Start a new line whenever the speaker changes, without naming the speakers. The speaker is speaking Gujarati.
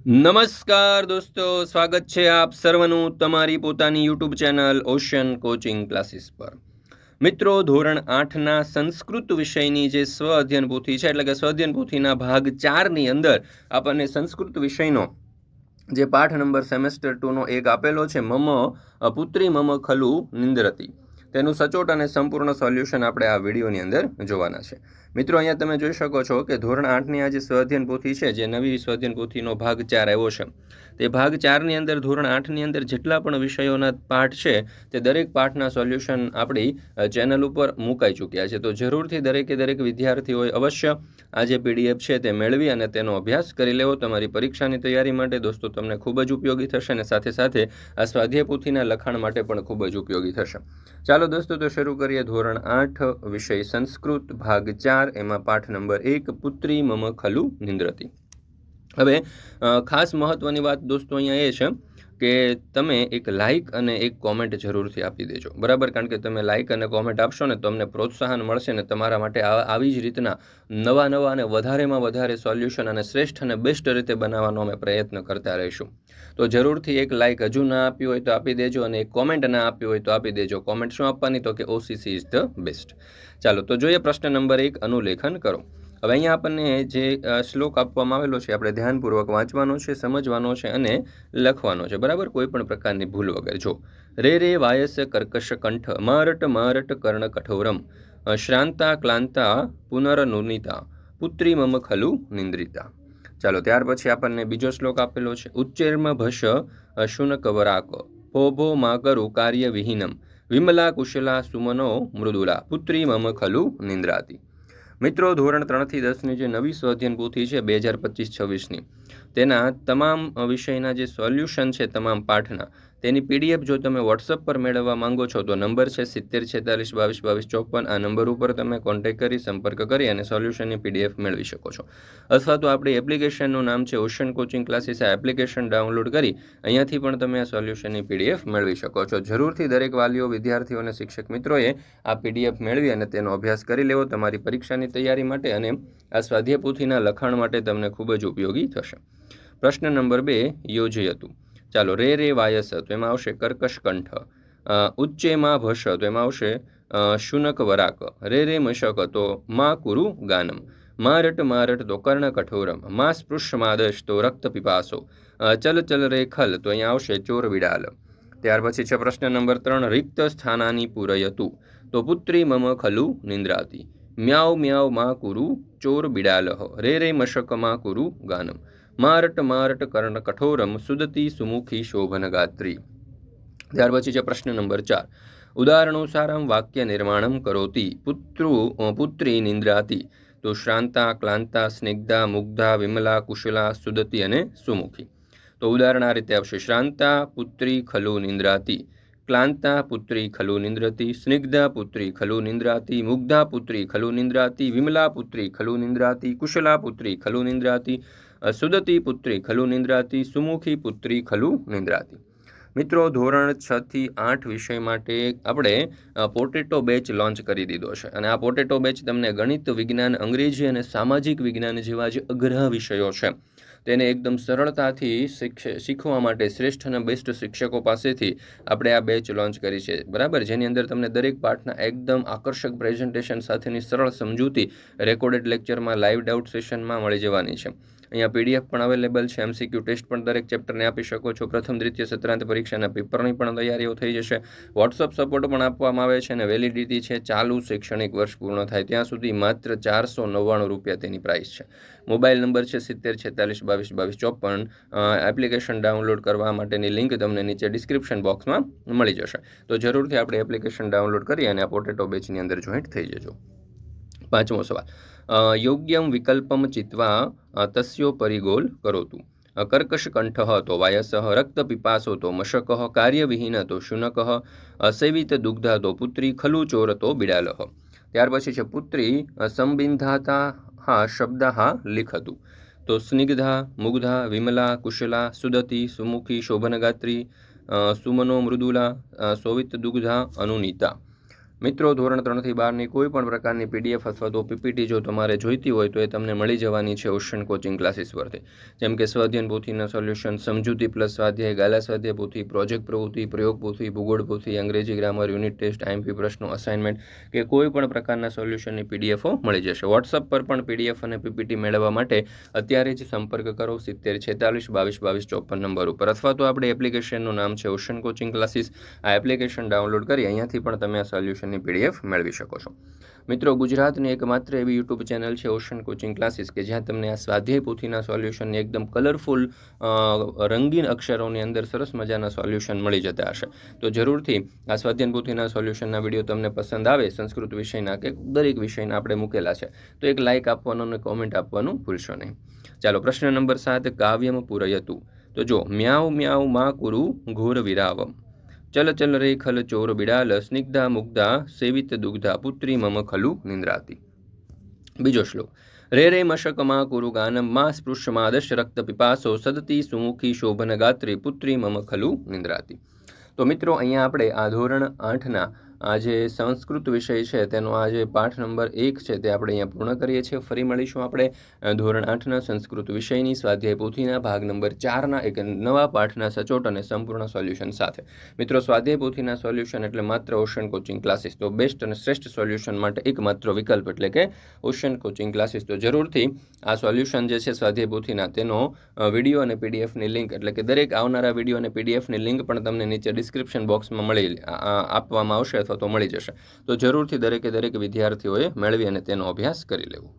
નમસ્કાર દોસ્તો, સ્વાગત છે આપ સર્વનું તમારી પોતાની YouTube channel ocean coaching classes પર. મિત્રો, ધોરણ 8ના સંસ્કૃત વિષયની જે સ્વ અધ્યયન પોથી છે, એટલે કે સ્વ અધ્યયન પોથીના ભાગ 4ની અંદર આપણને સંસ્કૃત વિષયનો જે પાઠ નંબર સેમેસ્ટર 2નો એક આપેલો છે, મમ પુત્રી મમ ખલુ નિંદ્રતી, તેનું સચોટ અને સંપૂર્ણ સોલ્યુશન આપણે આ વિડીયોની અંદર જોવાના છે. મિત્રો, અહીંયા તમે જોઈ શકો છો કે ધોરણ 8ની આ જે સ્વાધ્યાયન પોથી છે, જે નવી સ્વાધ્યાયન પોથીનો ભાગ 4 આવ્યો છે, તે ભાગ 4ની અંદર ધોરણ 8ની અંદર જેટલા પણ વિષયોના પાઠ છે, તે દરેક પાઠના સોલ્યુશન આપણી ચેનલ ઉપર મુકાઈ ચૂક્યા છે. તો જરૂરથી દરેક વિદ્યાર્થીઓએ અવશ્ય આ જે પીડીએફ છે તે મેળવી અને તેનો અભ્યાસ કરી લેવો. તમારી પરીક્ષાની તૈયારી માટે દોસ્તો તમને ખૂબ જ ઉપયોગી થશે અને સાથે સાથે આ સ્વાધ્યાય પોથીના લખાણ માટે પણ ખૂબ જ ઉપયોગી થશે. ચાલો દોસ્તો, તો શરૂ કરીએ. ધોરણ 8 વિષય સંસ્કૃત ભાગ 4, એમાં પાઠ નંબર 1 પુત્રી મમ ખલુ નિંદ્રતી. હવે ખાસ મહત્વની વાત દોસ્તો અહીંયા એ છે કે તમે એક લાઇક અને એક કોમેન્ટ જરૂરથી આપી દેજો, બરાબર? કારણ કે તમે લાઇક અને કોમેન્ટ આપશો ને તો અમને પ્રોત્સાહન મળશે ને તમારા માટે આવી જ રીતના નવા અને વધારેમાં વધારે સોલ્યુશન અને શ્રેષ્ઠ અને બેસ્ટ રીતે બનાવવાનો અમે પ્રયત્ન કરતા રહીશું. તો જરૂરથી એક લાઇક હજુ ના આપી હોય તો આપી દેજો અને એક કોમેન્ટ ના આપી હોય તો આપી દેજો. કોમેન્ટ શું આપવાની? તો કે ઓસીસી ઇઝ ધ બેસ્ટ. ચાલો તો જોઈએ પ્રશ્ન નંબર 1, અનુલેખન કરો. હવે અહીંયા આપણને જે શ્લોક આપવામાં આવેલો છે, આપણે ધ્યાનપૂર્વક વાંચવાનો છે, સમજવાનો છે અને લખવાનો છે, બરાબર? કોઈ પણ પ્રકારની ભૂલ વગર. જો રે વાયસ કર્કશ કંઠ મારટ કર્ણ કઠોરમ શ્રાંતા ક્લાંતા પુનરનુનિતા પુત્રી મમ ખલુ નિંદ્રિતા. ચાલો ત્યાર પછી આપણને બીજો શ્લોક આપેલો છે, ઉચ્ચેર્મ ભશ શુનક વરાક ભો માકરુ કાર્ય વિહીનમ વિમલા કુશલા સુમનો મૃદુલા પુત્રી મમ ખલુ નિંદ્રાતી. મિત્રો, ધોરણ 3થી 10ની જે નવી સ્વાધ્યાયન પોથી છે 2025-26ની, તેના તમામ વિષયના જે સોલ્યુશન છે તમામ પાઠના, તેની પીડીએફ જો તમે વોટ્સઅપ પર મેળવવા માંગો છો તો નંબર છે 7046222254. આ નંબર ઉપર તમે કોન્ટેક્ટ કરી સંપર્ક કરી અને સોલ્યુશનની પીડીએફ મેળવી શકો છો. અથવા તો આપણી એપ્લિકેશનનું નામ છે ઓશન કોચિંગ ક્લાસીસ. આ એપ્લિકેશન ડાઉનલોડ કરી અહીંયાથી પણ તમે આ સોલ્યુશનની પીડીએફ મેળવી શકો છો. જરૂરથી દરેક વાલીઓ, વિદ્યાર્થીઓ અને શિક્ષક મિત્રોએ આ પીડીએફ મેળવી અને તેનો અભ્યાસ કરી લેવો. તમારી પરીક્ષાની તૈયારી માટે અને આ સ્વાધ્યાય પોથીના લખાણ માટે તમને ખૂબ જ ઉપયોગી થશે. પ્રશ્ન નંબર 2, યોજયતું. ચાલો રે વાયસ, તો એમાં આવશે કર્કશ કંઠ. ઉચ્ચેમાં ભશ, તો એમાં આવશે શુનક વરાક. રે મશક, તો મા કુરુ ગાનમ. મારટ તો કર્ણ કઠોરમ. મા સ્પૃશ્યમાદશ, તો રક્ત પીપાસો. ચલ રે ખલ, તો અહીંયા આવશે ચોર વિડાલ. ત્યાર પછી છે પ્રશ્ન નંબર 3, રિક્ત સ્થાનાની પૂરયતું, તો પુત્રી મમ ખલુ નિંદ્રાતી. મ્યાઉ મા કુરુ ચોર બિડાલહ. રે મશક મા કુરુ ગાનમ. મારટ કર્ણ કઠોરમ સુદતી સુમુખી શોભન ગાત્રી. ત્યાર પછી છે પ્રશ્ન નંબર 4, ઉદાહરણોસારમ વાક્ય નિર્માણમ કરોતી પુત્રી નિંદ્રાતી. તો શ્રાંતા ક્લાંતા સ્નિગ્ધા મુગ્ધા વિમલા કુશલા સુદતી અને સુમુખી. તો ઉદાહરણ આ રીતે આવશે, શ્રાંતા પુત્રી ખલુ નિંદ્રાતી, ક્લાંતા પુત્રી ખલુ નિંદ્રતી, સ્નિગ્ધા પુત્રી ખલુ નિંદ્રાતી, મુગ્ધા પુત્રી ખલુ નિંદ્રાતી, વિમલા પુત્રી ખલુ નિંદ્રાતી, કુશલા પુત્રી ખલુ નિંદ્રાતી, સુદતી પુત્રી ખલુ નિંદ્રાતી, સુમુખી પુત્રી ખલુ નિંદ્રાતી. મિત્રો, ધોરણ 6થી 8 વિષય માટે આપણે પોટેટો બેચ લોન્ચ કરી દીધો છે અને આ પોટેટો બેચ તમને ગણિત, વિજ્ઞાન, અંગ્રેજી અને સામાજિક વિજ્ઞાન જેવા જે અઘરા વિષયો છે તેને એકદમ સરળતાથી શીખવા માટે શ્રેષ્ઠ અને બેસ્ટ શિક્ષકો પાસેથી આપણે આ બેચ લોન્ચ કરી છે, બરાબર? જેની અંદર તમને દરેક પાઠના એકદમ આકર્ષક પ્રેઝન્ટેશન સાથેની સરળ સમજૂતી રેકોર્ડેડ લેક્ચરમાં લાઈવ ડાઉટ સેશનમાં મળી જવાની છે. અહીંયા પીડીએફ પણ અવેલેબલ છે. એમસીક્યુ ટેસ્ટ પણ દરેક ચેપ્ટરને આપી શકો છો. પ્રથમ, દ્વિતીય સત્રાંત પરીક્ષાના પેપરની પણ તૈયારીઓ થઈ જશે. વોટ્સઅપ સપોર્ટ પણ આપવામાં આવે છે અને વેલિડિટી છે ચાલુ શૈક્ષણિક વર્ષ પૂર્ણ થાય ત્યાં સુધી. માત્ર 499 રૂપિયા તેની પ્રાઇસ છે. મોબાઈલ નંબર છે 7046222254. એપ્લિકેશન ડાઉનલોડ કરવા માટેની લિંક તમને નીચે ડિસ્ક્રિપ્શન બોક્સમાં મળી જશે. તો જરૂરથી આપણે એપ્લિકેશન ડાઉનલોડ કરી અને આ પોટેટો બેચની અંદર જોઈન્ટ થઈ જજો. 5મો સવાલ, યોગ્યમ વિકલ્પમ ચિત્વા તસ્યોપરી ગોલ કરોતુ. કર્કશ કંઠ, તો વાયસ. રક્ત પીપાસો, તો મશક. કાર્યવિહીન, તો શુનક. સેવિત દુગ્ધ, તો પુત્રી. ખલુ ચોર, તો બિડાલહ. ત્યાર પછી છે પુત્રી સંબિંધાતા શબ્દા લિખતુ. તો સ્નિગ્ધા, મુગ્ધા, વિમલા, કુશલા, સુદતી, સુમુખી, શોભનગાત્રી, સુમનો મૃદુલા, સોવિત દુગ્ધા, અનુનીતા. મિત્રો ધોરણ 3થી 12ની કોઈ પણ પ્રકારની પીડીએફ અથવા તો પીપીટી જો તમારે જોઈતી હોય તો એ તમને મળી જવાની છે ઓશન કોચિંગ ક્લાસીસ પરથી, જેમ કે સ્વાધ્યાયન પોથીના સોલ્યુશન, સમજૂતી પ્લસ સ્વાધ્યાય, ગાલા સ્વાધ્યાય પોથી, પ્રોજેક્ટ પ્રવૃત્તિ, પ્રયોગ પોથી, ભૂગોળ પોથી, અંગ્રેજી ગ્રામર, યુનિટ ટેસ્ટ, આઈએમપી પ્રશ્નો, અસાઇનમેન્ટ કે કોઈ પણ પ્રકારના સોલ્યુશનની પીડીએફો મળી જશે. વોટ્સઅપ પર પણ પીડીએફ અને પીપીટી મેળવવા માટે અત્યારે જ સંપર્ક કરો 70 46 22 22 54 નંબર ઉપર, અથવા તો આપણે એપ્લિકેશનનું નામ છે ઓશન કોચિંગ ક્લાસીસ. આ એપ્લિકેશન ડાઉનલોડ કરી અહીંયાથી પણ તમે આ સોલ્યુશનની પીડીએફ મેળવી શકો છો. મિત્રો, ગુજરાતની એકમાત્ર એવી યુટ્યુબ ચેનલ છે ઓશન કોચિંગ ક્લાસીસ કે જ્યાં તમને આ સ્વાધ્યાય પોથીના સોલ્યુશનની એકદમ કલરફુલ રંગીન અક્ષરોની અંદર સરસ મજાના સોલ્યુશન મળી જતા હશે. તો જરૂરથી આ સ્વાધ્યાય પોથીના સોલ્યુશનના વિડીયો તમને પસંદ આવે, સંસ્કૃત વિષયના કે દરેક વિષયના આપણે મૂકેલા છે, તો એક લાઇક આપવાનું અને કોમેન્ટ આપવાનું ભૂલશો નહીં. ચાલો, પ્રશ્ન નંબર 7, કાવ્યમ પૂરયતું. તો જો, મ્યાઉ મ્યાઉ મા કુરુ ઘોર વિરાવમ, ચલ ચલ રે ખલ ચોર બિડાલ, સ્નિગ્ધા મુગ્ધા સેવિત દુગ્ધા, પુત્રી મમ ખલુ નિંદ્રાતી. બીજો શ્લોક, રે રે મશક મા કુરુ ગાનમ, મા સ્પૃશ્યમાદશ રક્ત પિપાસો, સદતી સુમુખી શોભન ગાત્રી, પુત્રી મમ ખલુ નિંદ્રાતી. તો મિત્રો, અહીંયા આપણે આ ધોરણ 8ના આ જે સંસ્કૃત વિષય છે તેનો આ જે પાઠ નંબર 1 છે તે આપણે અહીંયા પૂર્ણ કરીએ છીએ. ફરી મળીશું આપણે ધોરણ 8ના સંસ્કૃત વિષયની સ્વાધ્યાય પોથીના ભાગ નંબર 4ના એક નવા પાઠના સચોટ અને સંપૂર્ણ સોલ્યુશન સાથે. મિત્રો, સ્વાધ્યાય પોથીના સોલ્યુશન એટલે માત્ર ઓશન કોચિંગ ક્લાસીસ. તો બેસ્ટ અને શ્રેષ્ઠ સોલ્યુશન માટે એકમાત્ર વિકલ્પ એટલે કે ઓશન કોચિંગ ક્લાસીસ. તો જરૂરથી આ સોલ્યુશન જે છે સ્વાધ્યાય પોથીના તેનો વિડીયો અને પીડીએફની લિંક એટલે કે દરેક આવનારા વિડીયો અને પીડીએફની લિંક પણ તમને નીચે ડિસ્ક્રિપ્શન બોક્સમાં આપવામાં આવશે અથવા તો મળી જશે. તો જરૂરથી દરેક વિદ્યાર્થીઓએ મેળવી અને તેનો અભ્યાસ કરી લેવો.